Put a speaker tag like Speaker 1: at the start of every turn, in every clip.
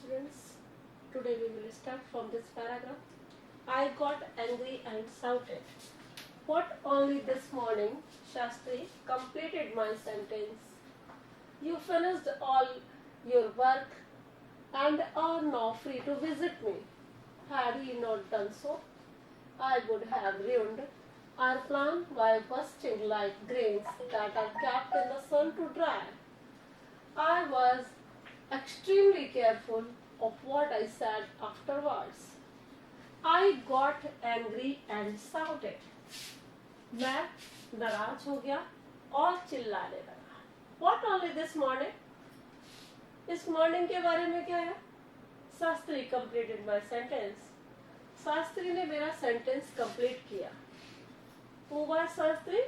Speaker 1: students. Today we will start from this paragraph. I got angry and shouted. What only this morning, Shastri completed my sentence. You finished all your work and are now free to visit me. Had he not done so, I would have ruined our plan by bursting like grains that are kept in the sun to dry. I was extremely careful of what I said afterwards. I got angry and shouted. मैं नाराज हो गया और चिल्लाने लगा. What only this morning? इस morning के बारे में क्या है? Shastri completed my sentence. Shastri ने मेरा सेंटेंस कंप्लीट किया. Who was Shastri?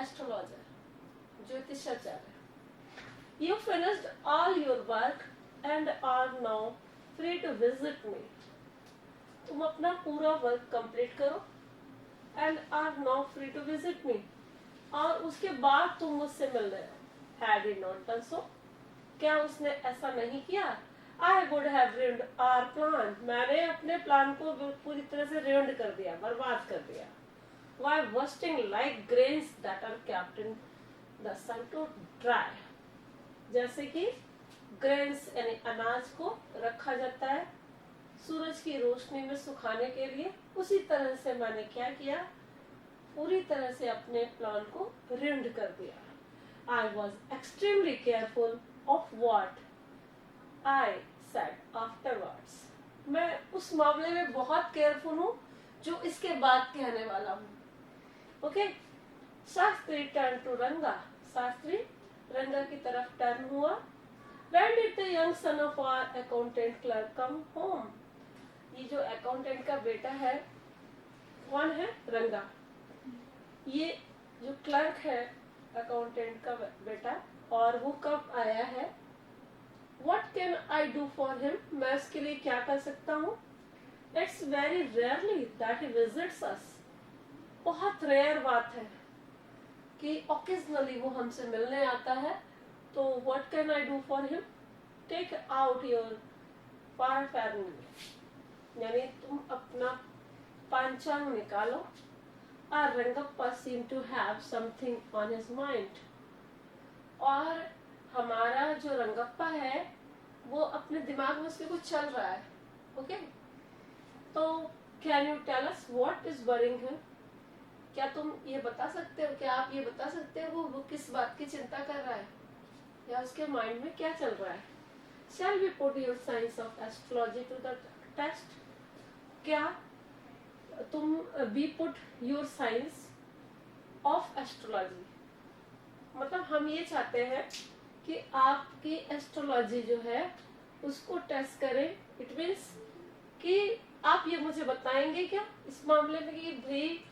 Speaker 1: Astrologer, ज्योतिषाचार्य. You finished all your work and are now free to visit me. तुम अपना पूरा वर्क कंप्लीट करो and are now free to visit me. और उसके बाद तुम मुझसे मिल रहे हो. Had he not done so? क्या उसने ऐसा नहीं किया? I would have ruined our plan. मैंने अपने प्लान को पूरी तरह से ruined कर दिया, बर्बाद कर दिया. Why bursting like grains that are kept in the sun to dry? जैसे कि ग्रेन्स यानी अनाज को रखा जाता है सूरज की रोशनी में सुखाने के लिए, उसी तरह से मैंने क्या किया? पूरी तरह से अपने प्लान को ruined कर दिया. I was extremely careful of what I said afterwards. मैं उस मामले में बहुत केयरफुल हूँ जो इसके बाद कहने वाला हूँ. ओके. शास्त्री टर्न टू रंगा. शास्त्री रंगा की तरफ टर्न हुआ. When did the young son of our accountant clerk come home? ये जो अकाउंटेंट का बेटा है कौन है? रंगा. ये जो क्लर्क है अकाउंटेंट का बेटा, और वो कब आया है? What can I do for him? मैं उसके लिए क्या कर सकता हूँ? It's very rarely that he visits us. बहुत रेयर बात है कि occasionally वो हमसे मिलने आता है. तो what can I do for him? Take out your paraphernalia. यानी तुम अपना पांचांग निकालो. Our Rangappa seemed to have something on his mind. और हमारा जो रंगप्पा है वो अपने दिमाग में उसके कुछ चल रहा है. ओके. तो can you tell us what is worrying him? क्या तुम ये बता सकते हो, क्या आप ये बता सकते हो वो किस बात की चिंता कर रहा है या उसके माइंड में क्या चल रहा है? Shall we put your science of astrology to the test? क्या तुम we put your science of astrology, मतलब हम ये चाहते हैं कि आपकी एस्ट्रोलॉजी जो है उसको टेस्ट करें. इट मीन्स कि आप ये मुझे बताएंगे क्या इस मामले में कि भाई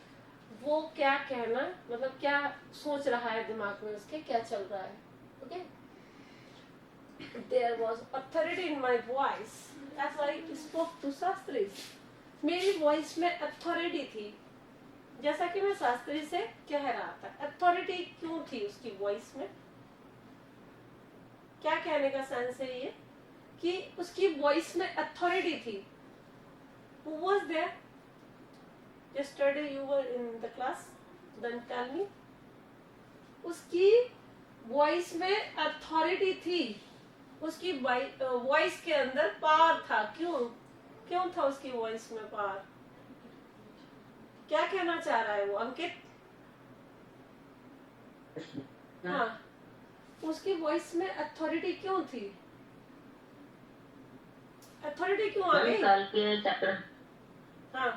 Speaker 1: वो क्या कहना, मतलब क्या सोच रहा है दिमाग में उसके, क्या चल रहा है. Okay. There was authority in my voice as I spoke to Shastri. मेरी वॉइस में अथॉरिटी थी जैसा कि मैं शास्त्री से कह रहा था. अथॉरिटी क्यों थी उसकी वॉइस में? क्या कहने का सेंस है ये कि उसकी वॉइस में अथॉरिटी थी. Who was there? Yesterday you were in the class. Then tell me. उसकी वॉइस में अथॉरिटी थी. उसकी वॉइस के अंदर पावर था. क्यों था उसकी वॉइस में पावर? क्या कहना चाह रहा है वो अंकित? हाँ, उसकी वॉइस में अथॉरिटी क्यों थी? अथॉरिटी क्यों आ गई?
Speaker 2: कल के चैप्टर.
Speaker 1: हाँ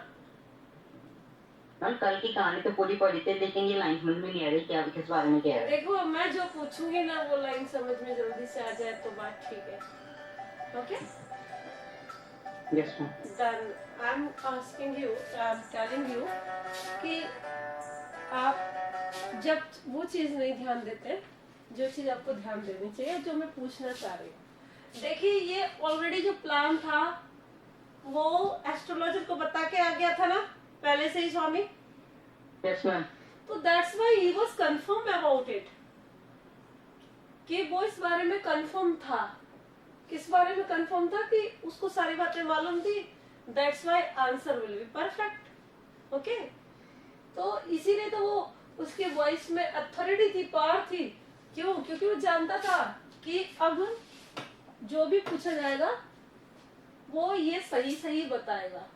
Speaker 2: कल की कहानी तो पूरी पढ़ी थी लेकिन ये लाइन समझ में नहीं आ रही क्या किस बारे में कह रहा है.
Speaker 1: देखो मैं जो पूछूंगी ना वो लाइन समझ में जल्दी से आ जाए तो बात ठीक है. Okay.
Speaker 2: Yes ma'am.
Speaker 1: Then I'm asking you, I'm telling you कि आप जब वो चीज नहीं ध्यान देते जो चीज आपको ध्यान देनी चाहिए, जो मैं पूछना चाह रही हूँ. देखिए ये ऑलरेडी जो प्लान था वो एस्ट्रोलॉजर को बता के आ गया था ना पहले से ही स्वामी.
Speaker 2: Yes ma'am.
Speaker 1: तो that's why he was confirm about it कि वो इस बारे में कंफर्म था. किस बारे में कंफर्म था कि उसको सारी बातें मालूम थी, that's why answer will be perfect. Okay, तो इसीलिए तो वो उसके वॉइस में अथॉरिटी थी, पावर थी। क्यों? क्योंकि वो जानता था कि अब जो भी पूछा जाएगा वो ये सही सही बताएगा।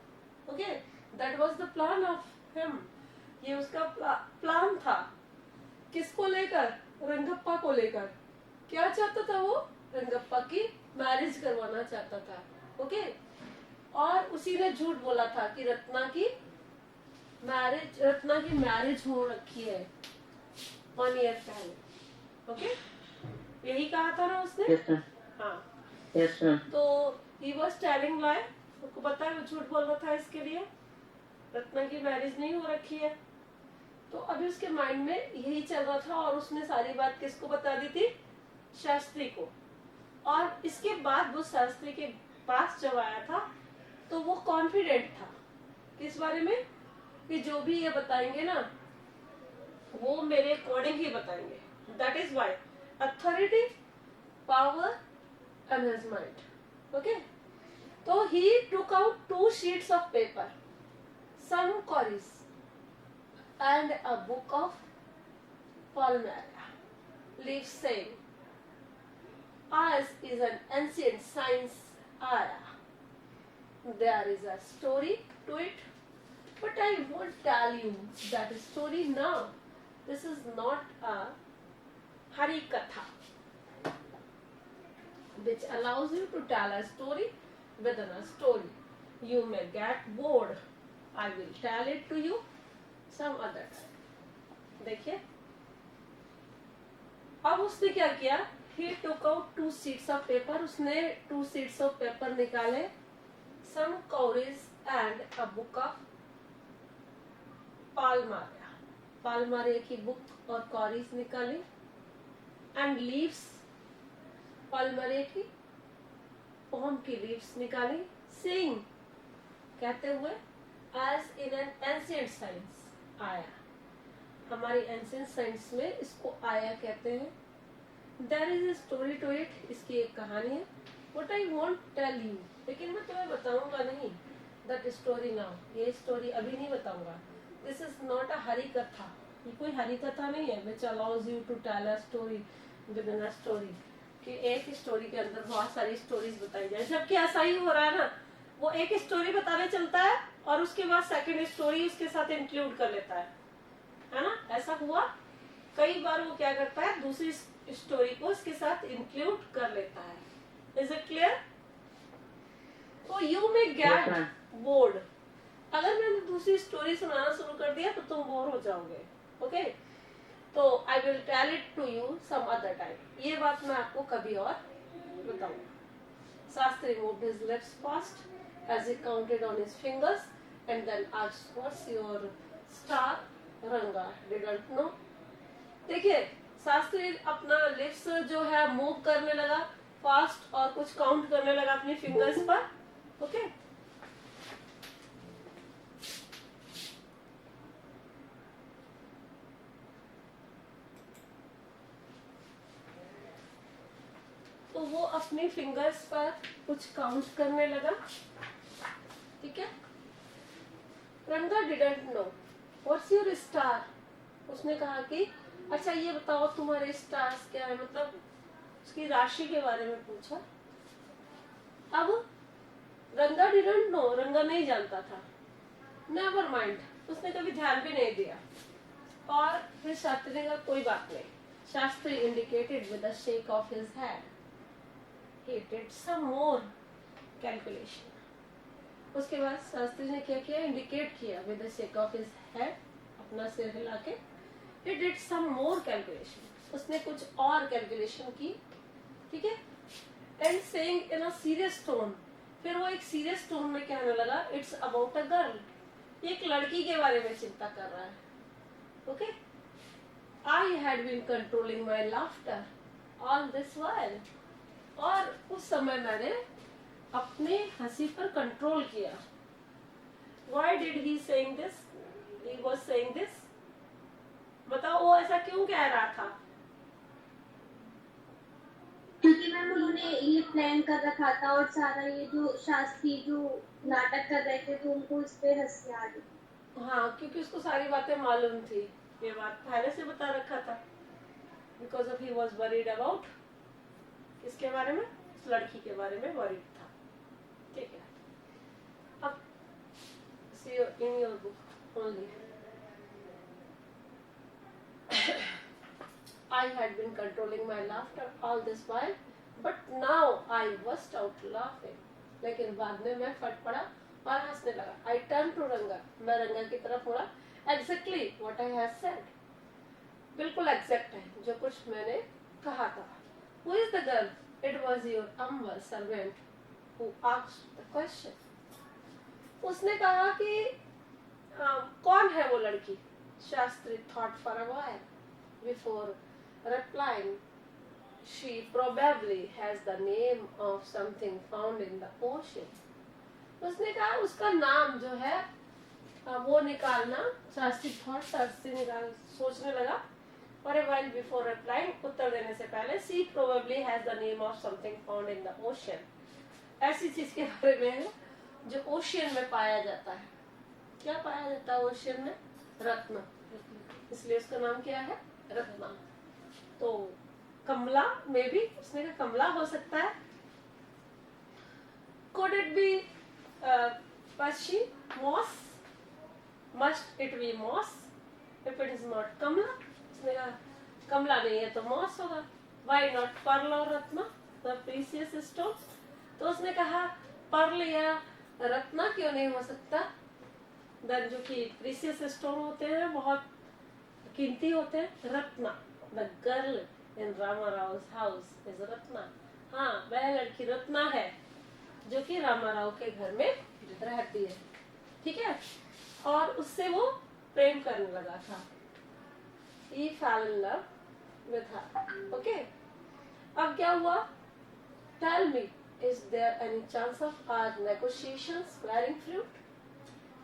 Speaker 1: Okay, that was the plan of him. ये उसका प्लान था। किसको लेकर? रंगप्पा को लेकर। क्या चाहता था वो? रंगप्पा की मैरिज करवाना चाहता था। ओके, और उसी ने झूठ बोला था कि रत्ना की मैरिज हो रखी है 1 ईयर पहले। ओके, यही कहा था ना उसने?
Speaker 2: Yes, sir.
Speaker 1: हाँ,
Speaker 2: Yes, sir.
Speaker 1: तो he was telling lie। उसको पता है वो झूठ बोल रहा था इसके लिए, रत्ना की मैरिज नहीं हो रखी है। तो अभी उसके माइंड में यही चल रहा था, और उसने सारी बात किसको बता दी थी? शास्त्री को। और इसके बाद वो शास्त्री के पास जब आया था तो वो कॉन्फिडेंट था किस बारे में? कि जो भी ये बताएंगे ना वो मेरे अकॉर्डिंग ही बताएंगे। That is why authority, power and his mind. Okay, तो he took out 2 sheets of paper, some queries and a book of Palmyra, leaves saying, as is an ancient science era, there is a story to it, but I won't tell you that story now. This is not a Harikatha, which allows you to tell a story within a story. You may get bored. I will tell it to you some other time. देखिए, अब उसने क्या किया? He took out 2 sheets of paper. उसने 2 sheets of paper निकाले, some queries and a book of Palmyra. Palmyra की book और queries निकाली, and leaves, Palmyra की पोम की लीव्स निकाली, saying, कहते हुए, as in an ancient science, आया। हमारी एंशिएंट साइंस में इसको आया कहते हैं। There is a story to it, इसकी एक कहानी है। What I won't tell you, लेकिन मैं तुम्हें बताऊंगा नहीं। That story now, ये स्टोरी अभी नहीं बताऊंगा। This is not a Hari कथा, ये कोई हरि कथा नहीं है which allows you to tell a story within a story, कि एक स्टोरी के अंदर बहुत सारी स्टोरीज बताई जाए। जबकि ऐसा ही हो रहा है ना, वो एक स्टोरी बताने चलता है और उसके बाद सेकंड स्टोरी उसके साथ इंक्लूड कर लेता है ना? ऐसा हुआ कई बार। वो क्या करता है? दूसरी स्टोरी को उसके साथ इंक्लूड कर लेता है। Is it clear? तो यू मे गेट बोर्ड। अगर मैंने दूसरी स्टोरी सुनाना शुरू कर दिया तो तुम बोर हो जाओगे। ओके, तो I will tell it to you some other time. ये बात मैं आपको कभी और बताऊंगा। Shastri moved his lips fast as he counted on his fingers and then asked, "What's your star?" Ranga didn't know. देखिए, शास्त्री अपना लिप्स जो है मूव करने लगा फास्ट और कुछ काउंट करने लगा अपनी फिंगर्स पर। ओके, तो वो अपनी फिंगर्स पर कुछ काउंट करने लगा। ठीक है, रंगा didn't know what's your star. उसने कहा कि अच्छा ये बताओ तुम्हारे स्टार्स क्या है, मतलब उसकी राशि के बारे में पूछा। अब रंगा डिडंट नो, रंगा नहीं जानता था। नेवर माइंड, उसने कभी ध्यान भी नहीं दिया। और फिर शास्त्री ने कहा कोई बात नहीं। Shastri indicated with a shake of his head. He did some more calculation. उसके बाद शास्त्री ने क्या किया? इंडिकेट किया with the shake of his head, अपना सिर हिला के। He did some more calculation. उसने कुछ और कैलकुलेशन की। ठीक है, and saying in a serious tone, फिर वो एक सीरियस टोन में कहने लगा, इट्स अबाउट अ गर्ल। एक लड़की के बारे में चिंता कर रहा है। Okay, I had been controlling my laughter all this while. और उस समय मैंने अपने हंसी पर कंट्रोल किया। Why did he saying this? He was saying this. बताओ वो ऐसा क्यों कह रहा था?
Speaker 2: क्योंकि मैम उन्होंने
Speaker 3: ये प्लान कर रखा था और सारा ये जो शास्त्री जो नाटक कर रहे थे तो उनको इस पे हंसी आ गई।
Speaker 1: हाँ, क्योंकि उसको सारी बातें मालूम थी, ये बात पहले से बता रखा था। Because of he was worried about, किसके बारे में? उस लड़की के बारे में वरीड था। ठीक है, अब see in your book only. I had been controlling my laughter all this while, but now I burst out laughing. लेकिन बाद में मैं फट पड़ा और हंसने लगा। I turned to रंगा, मैं रंगा की तरफ मुड़ा। Exactly what I had said. बिल्कुल एग्जैक्ट है जो कुछ मैंने कहा था। Who is the girl? It was your humble servant who asked the question. उसने कहा कि कौन है वो लड़की? Shastri thought for a while before replying. She probably has the name of something found in the ocean. उसने कहा उसका नाम जो है वो निकालना। शास्त्री सोचने लगा। For a while before replying, उत्तर देने से पहले, she probably has the name of something found in the ocean. ऐसी चीज के बारे में है जो ओशियन में पाया जाता है। क्या पाया जाता है ओशियन में? रत्न। इसलिए उसका नाम क्या है? रत्ना। तो कमला में भी उसने कहा कमला हो सकता है। Could it be Pashi, moss? Must it be moss? If it is not Kamla, उसने कहा कमला नहीं है तो moss होगा। Why not pearl or Ratna? The precious stone? तो उसने कहा पर्ल या रत्ना क्यों नहीं हो सकता? देन जो कि प्रीसियस स्टोन होते हैं, बहुत कीमती होते हैं, Ratna. The girl in Rama Rao's house is Ratna. हाँ, वह लड़की रत्ना है जो कि रामा राव के घर में रहती है। ठीक है, और उससे वो प्रेम करने लगा था। He fell in love with her. Okay? अब क्या हुआ? Tell me, is there any chance of our negotiations bearing fruit?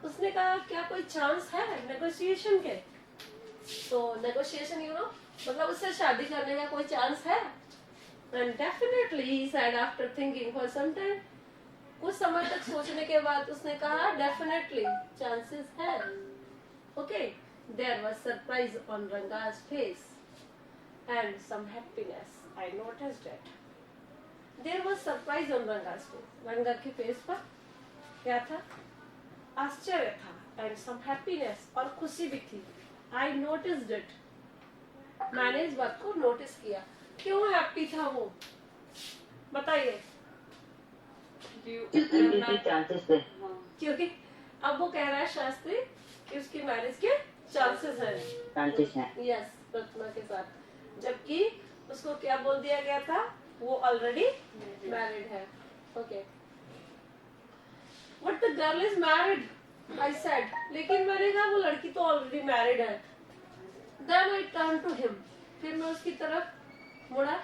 Speaker 1: उसने कहा क्या कोई चांस है नेगोशिएशन के? तो नेगोशिएशन मतलब उससे शादी करने का कोई चांस है? And definitely he said after thinking for some time. कुछ समय तक सोचने के बाद उसने कहा definitely chances है। Okay, there was surprise on Ranga's face and some happiness. I noticed it. There was surprise on Ranga's face. रंगा के फेस पर क्या था? आश्चर्य था। And some happiness, और खुशी भी थी। I noticed it. मैंने इस बात को नोटिस किया। क्यों हैप्पी था वो? बताइए। क्योंकि अब वो कह रहा है शास्त्री कि उसकी मैरिज के चांसेस हैं। यस, रत्ना के साथ। जबकि उसको क्या बोल दिया गया था? वो ऑलरेडी मैरिड है। Okay, but the girl is married, I said. लेकिन मैंने कहा वो लड़की तो ऑलरेडी मैरिड है। Then I turn to him, फिर मैं उसकी तरफ मुड़ा।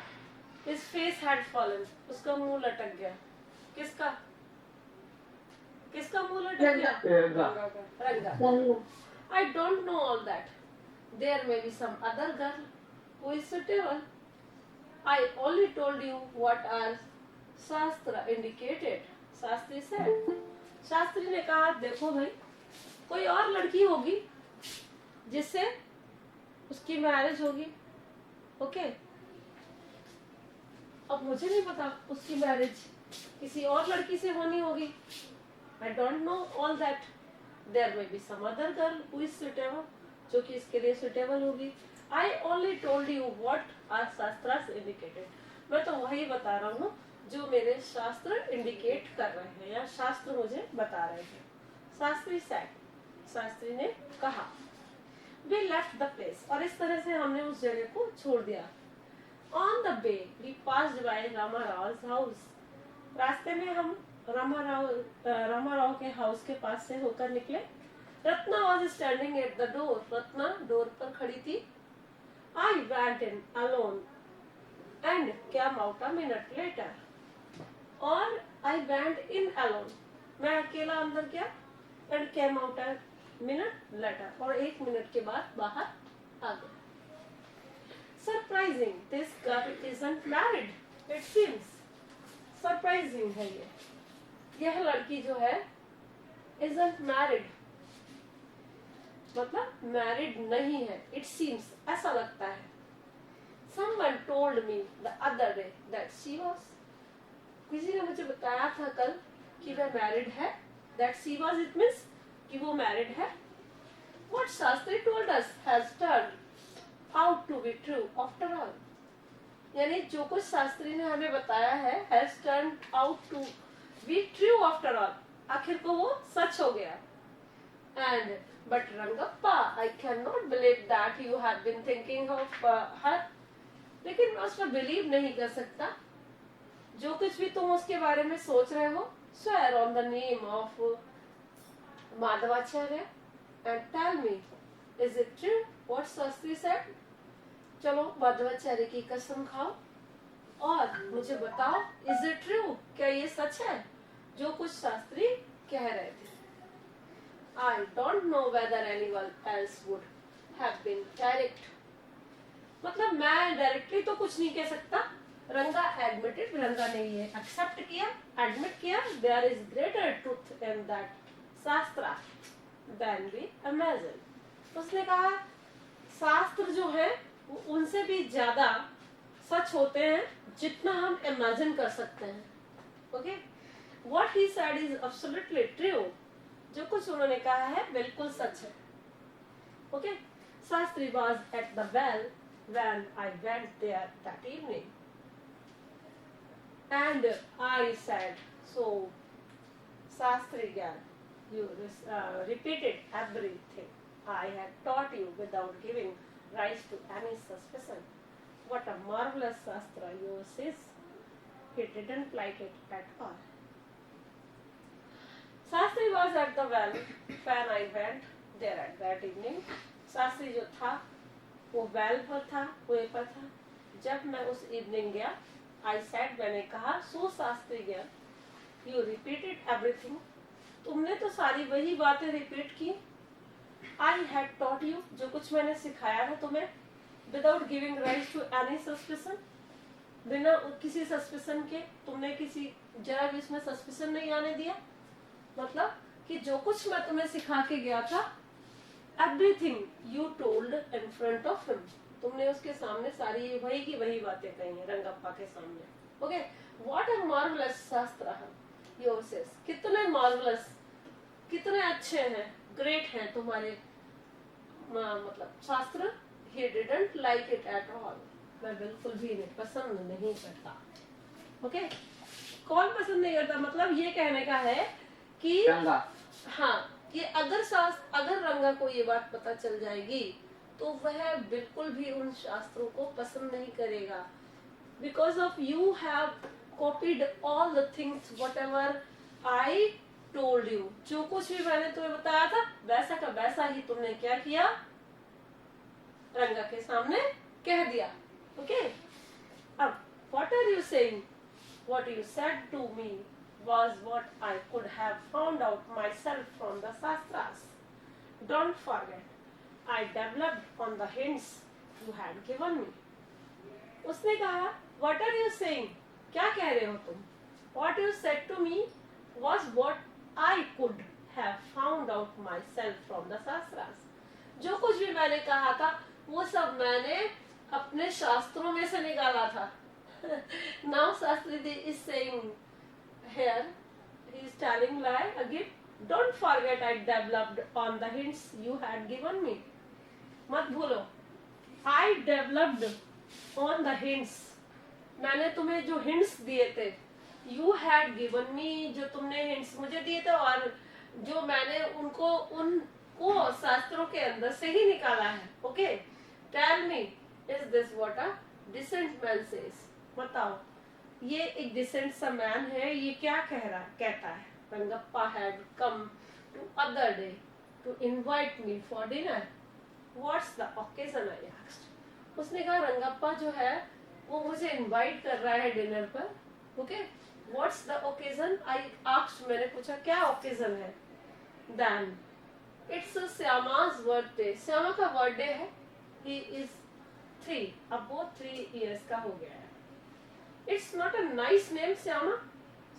Speaker 1: His face had fallen, उसका मुंह लटक गया। किसका? किसका मुंह लटक गया? रंगा। I don't know all that. There may be some other girl who is suitable. I only told you what our शास्त्र indicated. शास्त्री said. शास्त्री ने कहा देखो भाई, कोई और लड़की होगी जिससे उसकी मैरिज होगी। ओके, अब मुझे नहीं पता उसकी मैरिज किसी और लड़की से होनी होगी। I don't know all that. There may be some other girl who is suitable, जो कि इसके लिए suitable होगी। I only told you what our shastras indicated. मैं तो वही बता रहा हूँ जो मेरे शास्त्र इंडिकेट कर रहे हैं या शास्त्र मुझे बता रहे हैं। शास्त्री said, शास्त्री ने कहा। We left the place, और इस तरह से हमने उस जगह को छोड़ दिया। On the way, we passed by Rama Rao's house. रास्ते में हम रामा राव के हाउस के पास से होकर निकले। Ratna was standing at the door. Ratna door पर खड़ी थी। I went in alone and came out a minute later. और I went in alone. मैं अकेला अंदर गया and came out a minute later. और 1 मिनट के बाद बाहर आ गया। Surprising, this girl isn't married, it seems. Surprising है ये। यह लड़की जो है isn't married, मतलब मैरिड नहीं है। इट सीम्स, ऐसा लगता है। Someone told me the other day that she was, किसी ने मुझे बताया था कल कि वह मैरिड है। That she was, it means कि वो मैरिड है। What Shastri told us has turned out to be true after all, यानी जो कुछ शास्त्री ने हमें बताया है has turned out to be true after all, आखिर को वो सच हो गया। And but Rangappa, I cannot believe that you have been thinking of her, लेकिन मैं उस पर बिलीव नहीं कर सकता। जो कुछ भी तुम उसके बारे में सोच रहे हो, swear on the name of Madhavacharya and tell me, is it true what Shastri said? चलो माधवाचार्य की कसम खाओ और मुझे बताओ, इज इट ट्रू, क्या ये सच है जो कुछ शास्त्री कह रहे थे। I don't know whether anyone else would have been direct, मतलब मैं डायरेक्टली तो कुछ नहीं कह सकता। रंगा एडमिटेड, रंगा ने ये एक्सेप्ट किया, एडमिट किया, there is greater truth in that shastra than we imagine. उसने कहा शास्त्र जो है उनसे भी ज्यादा सच होते हैं जितना हम इमेजिन कर सकते हैं। Okay, what he said is absolutely true, जो कुछ उन्होंने कहा है बिल्कुल सच है। Okay, Shastri was at the well when I went there that evening and I said, so Shastri Gyan, you repeated everything I had taught you without giving rise to any suspicion. What a marvelous Shastra yours is. He didn't like it at all. Shastri was at the well when I went there at that evening. Shastri जो था वो well पर था, कुएं पर था जब मैं उस इवनिंग गया। I said, मैंने कहा, so शास्त्री गया, you repeated everything, तुमने तो सारी वही बातें रिपीट की। I had taught you, जो कुछ मैंने सिखाया था तुम्हें, without giving rise to any suspicion, बिना किसी सस्पिशन के, तुमने किसी जरा भी इसमें सस्पिशन नहीं आने दिया। मतलब कि जो कुछ मैं तुम्हें सिखा के गया था, everything you told in front of him, तुमने उसके सामने सारी वही की वही बातें कही हैं रंगप्पा के सामने। ओके, what a marvelous शास्त्र है yours is, कितने मार्वलस, कितने अच्छे हैं, ग्रेट हैं तुम्हारे मतलब शास्त्र। He didn't like it at all, मैं बिल्कुल भी नहीं पसंद नहीं करता। ओके, कौन पसंद नहीं करता, मतलब ये कहने का है कि
Speaker 2: रंगा,
Speaker 1: हाँ, कि अगर रंगा को ये बात पता चल जाएगी तो वह बिल्कुल भी उन शास्त्रों को पसंद नहीं करेगा। Because of you have copied all the things whatever I told you, जो कुछ भी मैंने तुम्हें बताया था वैसा का वैसा ही तुमने क्या किया, रंगा के सामने कह दिया। ओके, अब what are you saying? What you said to me was what I could have found out myself from the Shastras. Don't forget, I developed on the hints you had given me. उसने कहा, what are you saying? क्या कह रहे हो तुम? What you said to me was what I could have found out myself from the Shastras. जो कुछ भी मैंने कहा था वो सब मैंने अपने शास्त्रों में से निकाला था। Now Shastri is saying here, he is telling lie again. Don't forget I developed on the hints you had given me. मत भूलो, I developed on the hints, मैंने तुम्हें जो hints दिए थे, you had given me, जो तुमने hints मुझे दिए थे और जो मैंने उनको शास्त्रों के अंदर से ही निकाला है। Okay, tell me, is this what a decent man says? बताओ, ये एक decent सा man है, ये क्या कहता है? Rangappa had come to other day to invite me for dinner. What's the occasion? I asked. उसने कहा रंगप्पा जो है वो मुझे इनवाइट कर रहा है डिनर पर। Okay, what's the occasion? I asked, मैंने पूछा क्या ओकेजन है। देन इट्स श्यामा's बर्थडे, श्यामा का बर्थडे है। ही इज 3, अब वो 3 years का हो गया है। It's not a nice name Shyama,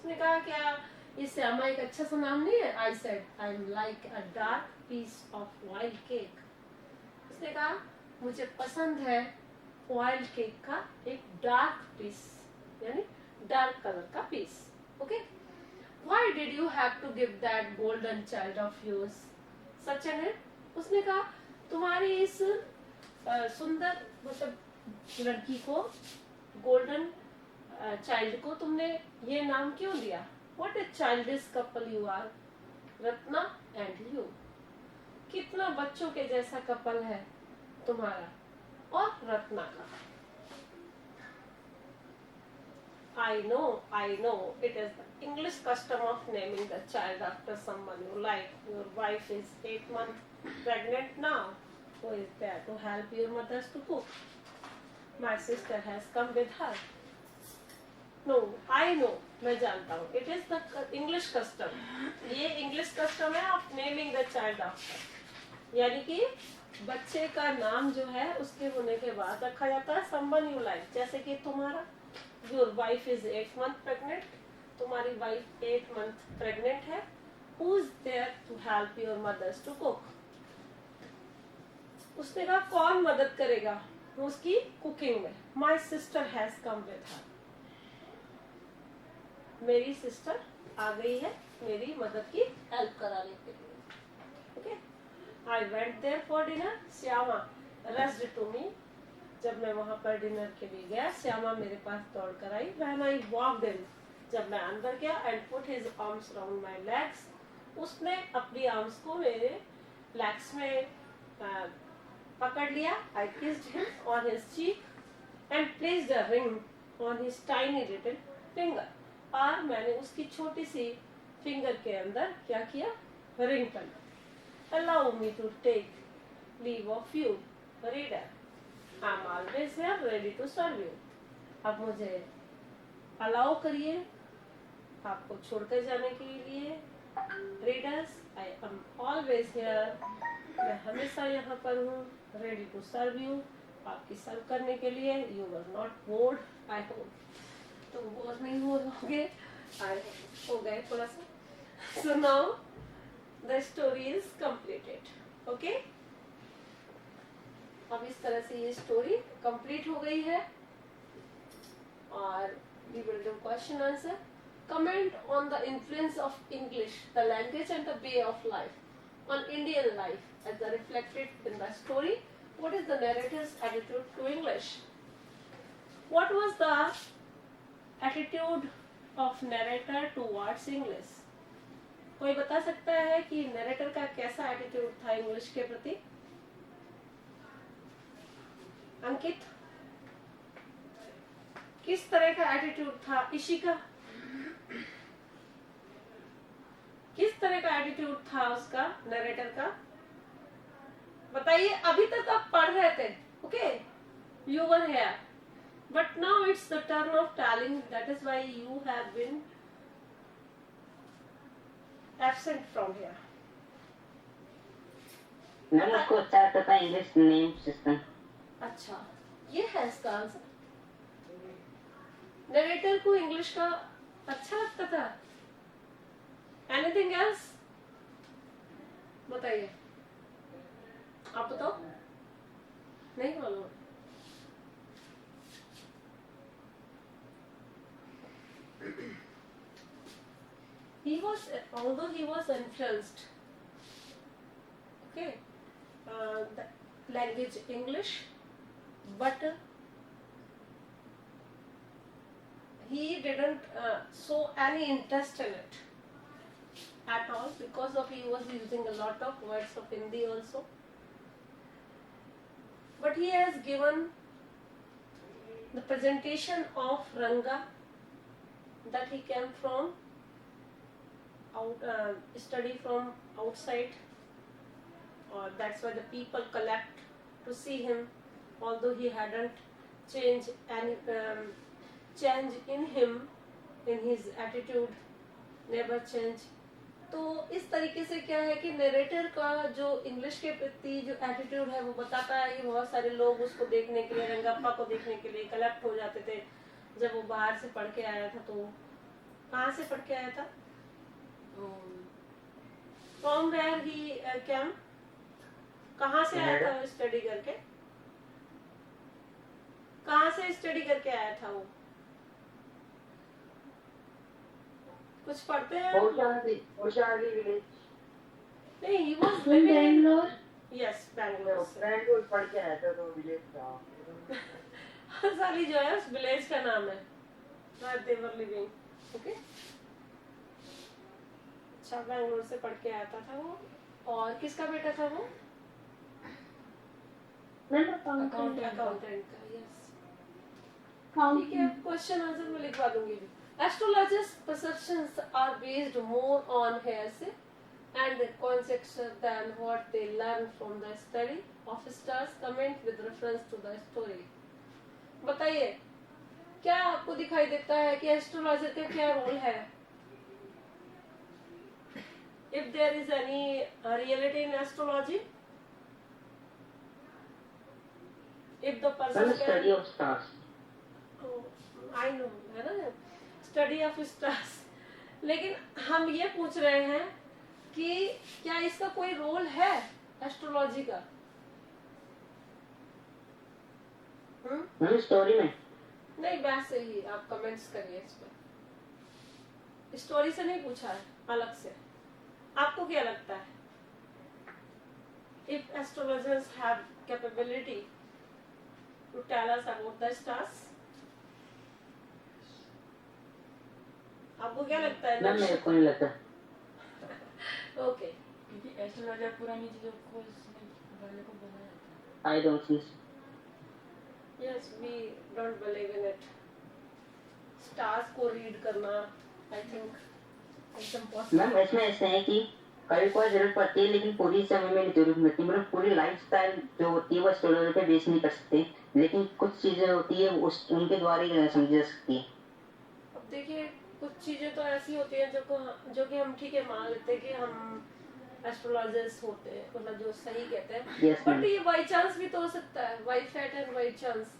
Speaker 1: उसने कहा क्या ये श्यामा एक अच्छा सा नाम नहीं है? I said I am like a dark piece of wild cake. उसने कहा मुझे पसंद है वाइल्ड केक का एक डार्क पीस, यानी डार्क कलर का piece. Okay, why did you have to give that golden child of yours such an name? उसने कहा तुम्हारी इस सुंदर मतलब लड़की को, गोल्डन चाइल्ड को तुमने ये नाम क्यों दिया? What a childish couple you are, Ratna and you. कितना बच्चों के जैसा कपल है तुम्हारा और रत्ना का। I know, it is the English custom of naming the child after someone you like. Your wife is 8 months pregnant now. Who is there to help your mothers to cook? My sister has come with her. No, I know, मैं जानता हूँ. It is the English custom. ये English custom है of naming the child after. यानी कि बच्चे का नाम जो है उसके होने के बाद रखा जाता है someone you like. जैसे कि तुम्हारा Your wife is 8 months pregnant. तुम्हारी वाइफ 8 months pregnant है. Who's there to help your mothers to cook? उसने कहा कौन मदद करेगा उसकी कुकिंग में? My sister has come with her. मेरी सिस्टर आ गई है मेरी मदद की हेल्प कराने के लिए. Okay? I went there for dinner. Shyama rushed to me. जब मैं वहां पर डिनर के लिए गया, श्यामा मेरे पास दौड़ कर आई. When I walked in, जब मैं अंदर गया, and put his arms around my legs, उसने अपनी आर्म्स को मेरे लेग्स में पकड़ लिया. I kissed him on his cheek and placed a ring on his tiny little finger. और मैंने उसकी छोटी सी फिंगर के अंदर क्या किया? रिंग करना. Allow me to take leave of you, reader. I'm always here ready to serve you. अब मुझे अलाउ करिए आपको छोड़कर जाने के लिए. Readers, I am always here. मैं हमेशा यहाँ पर हूँ. Ready to serve you. आपकी सर्व करने के लिए. You were not bored. I hope. तुम बोर नहीं हो रहोगे. हो गए थोड़ा सा. So now the story is completed. Okay? अब इस तरह से ये स्टोरी कंप्लीट हो गई है. और we will do question answer. Comment on the influence of English, the language and the way of life on Indian life as reflected in the story. What is the narrator's attitude to English? What was the attitude of narrator towards English? कोई बता सकता है कि narrator का कैसा attitude था English के प्रति? अंकित, किस तरह का एटीट्यूड था? इशिका, किस तरह का एटीट्यूड था उसका, नरेटर का? बताइए. अभी तक आप पढ़ रहे थे. Okay, you were here, but now it's the turn of telling. That is why you have been absent from here.
Speaker 2: Ma'am उसको अच्छा आता था इंग्लिश नेम सिस्टम.
Speaker 1: अच्छा, ये है इसका आंसर. नरेटर को इंग्लिश का अच्छा लगता था. Anything else? बताइए. आप बताओ. नहीं मालूम. Although he was influenced, okay, the language English, but he didn't show any interest in it at all, because of he was using a lot of words of Hindi also. But he has given the presentation of Ranga, that he came from study from outside, or that's why the people collect to see him, although he hadn't changed any change in him, in his attitude, never change. तो इस तरीके से क्या है कि narrator का जो English के प्रति जो एटीट्यूड है वो बताता है कि बहुत सारे लोग उसको देखने के लिए, रंगप्पा को देखने के लिए कलेक्ट हो जाते थे. जब वो बाहर से पढ़ के आया था तो कहाँ से पढ़ के आया था? From where he came? कहाँ से आया था वो स्टडी करके? कहाँ से स्टडी करके आया था वो? कुछ पढ़ते हैं आप लोग?
Speaker 2: होशियारी विलेज।
Speaker 1: नहीं, he was
Speaker 3: From
Speaker 1: living in
Speaker 3: Bangalore.
Speaker 1: yes, Bangalore से।
Speaker 2: बैंगलोर पढ़ के आया था तो विलेज था।
Speaker 1: साली जो है उस विलेज का नाम है where they were living, okay? अच्छा, बैंगलोर से पढ़ के आता था वो। और किसका बेटा था वो?
Speaker 3: मैम अकाउंटेंट
Speaker 1: अकाउंटेंट का, यस। ठीक
Speaker 3: अकाउंटेंट
Speaker 1: है, क्वेश्चन आंसर में लिखवा दूंगी। Astrologers' perceptions are based more on hearsay and conjecture than what they learn from the study of stars. Comment with reference to the story. बताइए, क्या आपको दिखाई देता है कि एस्ट्रोलॉजर का क्या रोल है? If there is any reality in astrology, if the person
Speaker 2: study of stars.
Speaker 1: I know, है ना, स्टडी ऑफ स्टार्स। लेकिन हम ये पूछ रहे हैं कि क्या इसका कोई रोल है एस्ट्रोलॉजी का?
Speaker 2: स्टोरी में
Speaker 1: नहीं, वैसे ही आप कमेंट्स करिए इस पर। स्टोरी से नहीं पूछा है, अलग से। आपको क्या लगता है? If astrologers have capability to tell us about the stars, आपको क्या लगता है?
Speaker 2: मैम मेरे को नहीं लगता।
Speaker 1: ओके,
Speaker 4: क्योंकि एस्ट्रोलॉजर पुरानी चीजों को इसमें वाले को बनाया था।
Speaker 2: I don't think
Speaker 1: yes, we don't believe in it. Stars को रीड करना, I think it's impossible.
Speaker 2: Ma'am इसमें ऐसे है कि कभी कोई जरूरत पड़ती है लेकिन पूरी समय में नहीं जरूरत पड़ती। मतलब पूरी लाइफस्टाइल जो होती है वो एस्ट्रोलॉजर पे बेस नहीं कर सकते, लेकिन कुछ चीजें होती है उस उनके द्वारा ही समझी जा सकती है।
Speaker 1: अब देखिए, कुछ चीजें तो ऐसी होती हैं जो कि हम ठीक है मान लेते हैं कि हम एस्ट्रोलॉजर्स होते हैं, मतलब जो सही कहते हैं।
Speaker 2: Yes,
Speaker 1: but
Speaker 2: ma'am.
Speaker 1: ये बाई चांस भी तो हो सकता है, by fat and by chance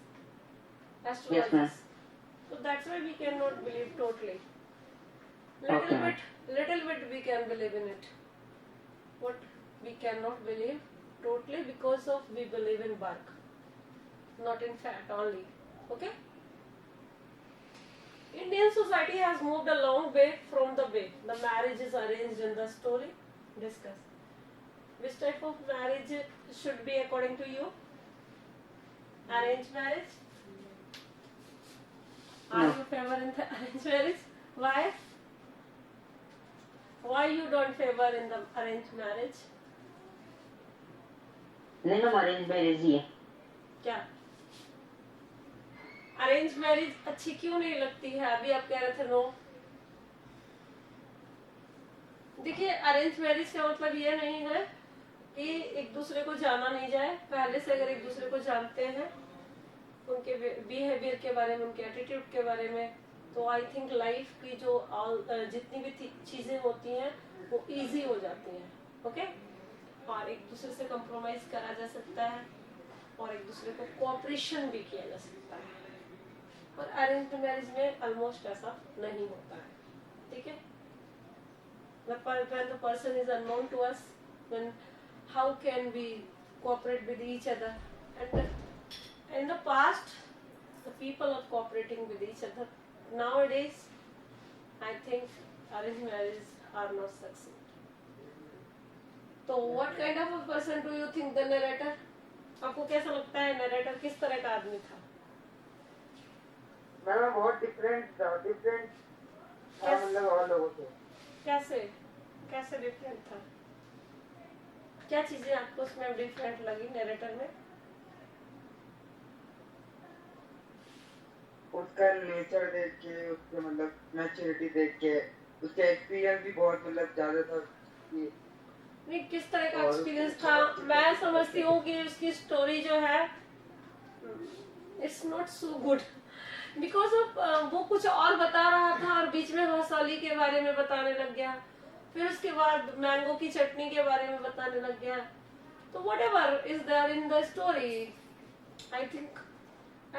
Speaker 1: astrologers. So that's why we cannot believe totally.
Speaker 2: Okay.
Speaker 1: Little bit we can believe in it. What we cannot believe totally because of we believe in bark, not in fat only. Okay? Indian society has moved a long way from the way the marriage is arranged in the story. Discuss. Which type of marriage should be according to you? Arranged marriage? Are
Speaker 2: No.
Speaker 1: you favor in the arranged marriage? Why? Why you don't favor in the arranged marriage?
Speaker 2: नहीं ma'am arrange marriage ही है।
Speaker 1: क्या arrange marriage अच्छी क्यों नहीं लगती है? अभी आप कह रहे थे नो। देखिए, अरेंज मैरिज का मतलब ये नहीं है कि एक दूसरे को जाना नहीं जाए। पहले से अगर एक दूसरे को जानते हैं, उनके बिहेवियर के बारे में, उनके एटीट्यूड के बारे में, तो आई थिंक लाइफ की जो जितनी भी चीजें होती हैं वो इजी हो जाती हैं। ओके, और एक दूसरे से कंप्रोमाइज करा जा सकता है और एक दूसरे को कोऑपरेशन भी किया जा सकता है। और अरेंज मैरिज में ऑलमोस्ट ऐसा नहीं होता है। ठीक है, when the person is unknown to us, then how can we cooperate with each other? And in the past, the people are cooperating with each other. Nowadays, I think arranged marriages are not succeed. So, what kind of a person do you think the narrator? आपको कैसा लगता है narrator किस तरह का आदमी था?
Speaker 2: Ma'am बहुत डिफरेंट था मतलब और लोगों से।
Speaker 1: कैसे कैसे डिफरेंट था? क्या चीजें आपको उसमें डिफरेंट लगी नरेटर में?
Speaker 5: उसका नेचर देख के, उसके मतलब मैच्योरिटी देख के, उसका एक्सपीरियंस भी बहुत मतलब ज्यादा था कि
Speaker 1: नहीं, किस तरह का एक्सपीरियंस था? मैं समझती हूँ कि उसकी स्टोरी जो है it's not so good because of वो कुछ और बता रहा था और बीच में हौसाली के बारे में बताने लग गया, फिर उसके बाद मैंगो की चटनी के बारे में बताने लग गया। तो whatever is there in the story, I think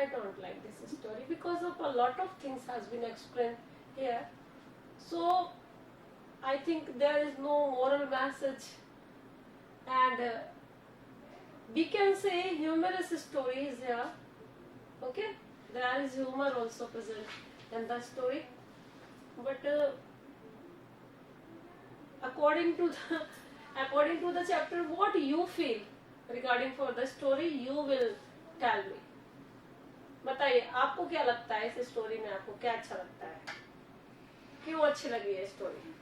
Speaker 1: I don't like this story because of a lot of things has been explained here. So I think there is no moral message, and we can say humorous stories here. Okay, there is humor also present in the story, but according to the chapter, what you feel regarding for the story, you will tell me. बताइए आपको क्या लगता है इस story में, आपको क्या अच्छा लगता है, क्यों अच्छी लगी है स्टोरी?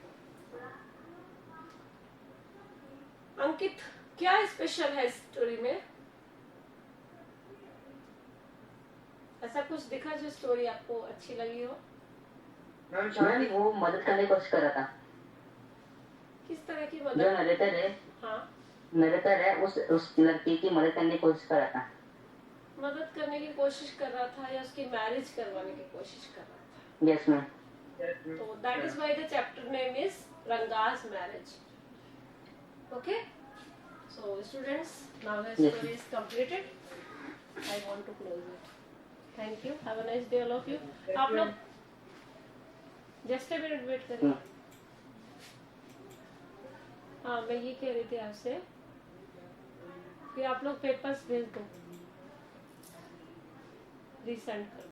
Speaker 1: अंकित, क्या स्पेशल है इस स्टोरी में? ऐसा कुछ दिखा जो स्टोरी आपको अच्छी लगी हो?
Speaker 5: मैम
Speaker 2: मैम
Speaker 5: शादी
Speaker 2: वो मदद करने की कोशिश कर रहा था,
Speaker 1: किस तरह की
Speaker 2: जो
Speaker 1: मदद?
Speaker 2: नरेटर
Speaker 1: हाँ,
Speaker 2: है उस लड़की की मदद करने की कोशिश कर रहा था।
Speaker 1: मदद करने की कोशिश कर रहा था या उसकी मैरिज करवाने की कोशिश कर रहा था?
Speaker 2: Yes ma'am.
Speaker 1: So that is why the chapter name is Ranga's marriage. Okay. So students, now the
Speaker 2: Yes.
Speaker 1: story is completed. I want to close it. Thank you. Have a nice day all of you. आप लोग just a minute wait करिए. हाँ, मैं ये कह रही थी आपसे कि आप लोग पेपर्स भेज दो, रीसेंड कर